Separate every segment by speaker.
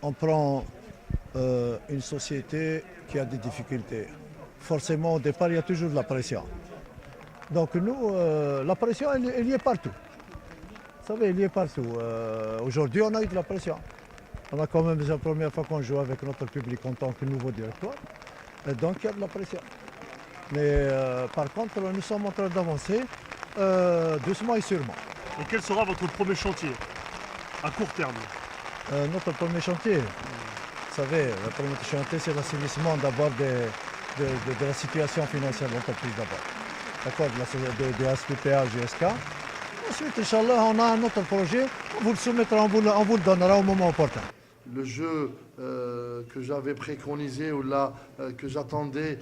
Speaker 1: on prend une société qui a des difficultés. Forcément, au départ, il y a toujours de la pression. Donc nous, la pression, elle y est partout. Vous savez, elle y est partout. Aujourd'hui, on a eu de la pression. On a quand même, c'est la première fois qu'on joue avec notre public en tant que nouveau directeur. Et donc, il y a de la pression. Mais par contre, nous sommes en train d'avancer doucement et sûrement.
Speaker 2: Et quel sera votre premier chantier à court terme?
Speaker 1: Notre premier chantier, vous savez, le premier chantier, c'est l'assainissement d'abord de la situation financière de l'entreprise d'abord. D'accord, de SPPA à GSK. Ensuite, Inch'Allah, on a un autre projet, on vous le soumettra, on vous le donnera au moment opportun.
Speaker 3: Le jeu que j'avais préconisé ou là que j'attendais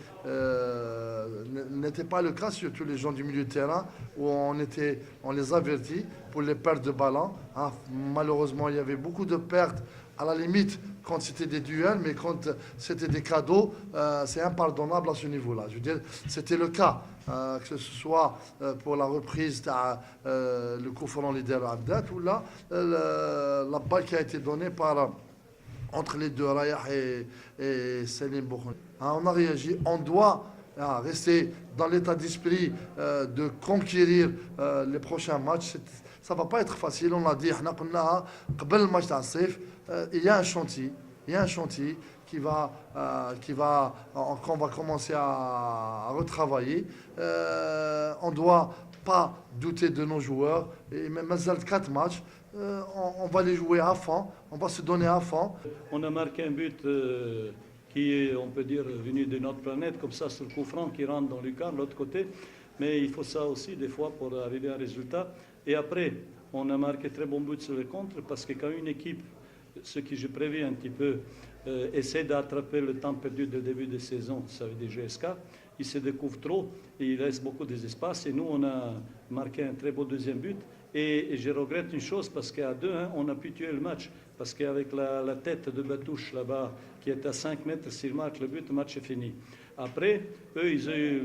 Speaker 3: n'était pas le cas sur tous les gens du milieu de terrain où on les avertit pour les pertes de ballon. Hein. Malheureusement, il y avait beaucoup de pertes à la limite quand c'était des duels, mais quand c'était des cadeaux, c'est impardonnable à ce niveau-là. Je veux dire, c'était le cas. Que ce soit pour la reprise le coup franc leader Abdat ou là la balle qui a été donnée entre les deux, Rayah et Salim Boukhoni. On a réagi, on doit rester dans l'état d'esprit de conquérir les prochains matchs. Ça ne va pas être facile, on l'a dit, il y a un chantier qu'on va commencer à retravailler. On ne doit pas douter de nos joueurs. Et même 4 matchs, on va les jouer à fond, on va se donner à fond.
Speaker 4: On a marqué un but qui est, on peut dire, venu de notre planète, comme ça, sur le coup franc qui rentre dans le quart, de l'autre côté. Mais il faut ça aussi, des fois, pour arriver à un résultat. Et après, on a marqué très bon but sur le contre, parce que quand une équipe, ce que j'ai prévu un petit peu, essaie d'attraper le temps perdu de début de saison, ça veut dire GSK, il se découvre trop et il laisse beaucoup d'espace. Et nous, on a marqué un très beau deuxième but. Et je regrette une chose, parce qu'à 2-1, on a pu tuer le match. Parce qu'avec la tête de Batouche là-bas, qui est à 5 mètres, s'il marque le but, le match est fini. Après, eux, ils ont eu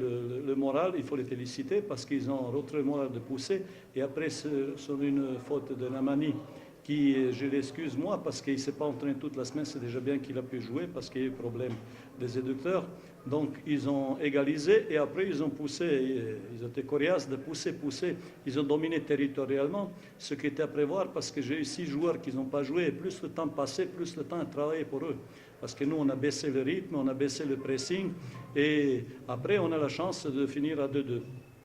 Speaker 4: le moral, il faut les féliciter, parce qu'ils ont retrouvé le moral de pousser. Et après, sur une faute de Namani, qui, je l'excuse moi, parce qu'il ne s'est pas entraîné toute la semaine, c'est déjà bien qu'il a pu jouer, parce qu'il y a eu problème des éducteurs. Donc, ils ont égalisé et après, ils ont poussé. Ils ont été coriaces de pousser. Ils ont dominé territorialement, ce qui était à prévoir, parce que j'ai eu 6 joueurs qui n'ont pas joué. Et plus le temps passait, plus le temps a travaillé pour eux. Parce que nous, on a baissé le rythme, on a baissé le pressing. Et après, on a la chance de finir à 2-2.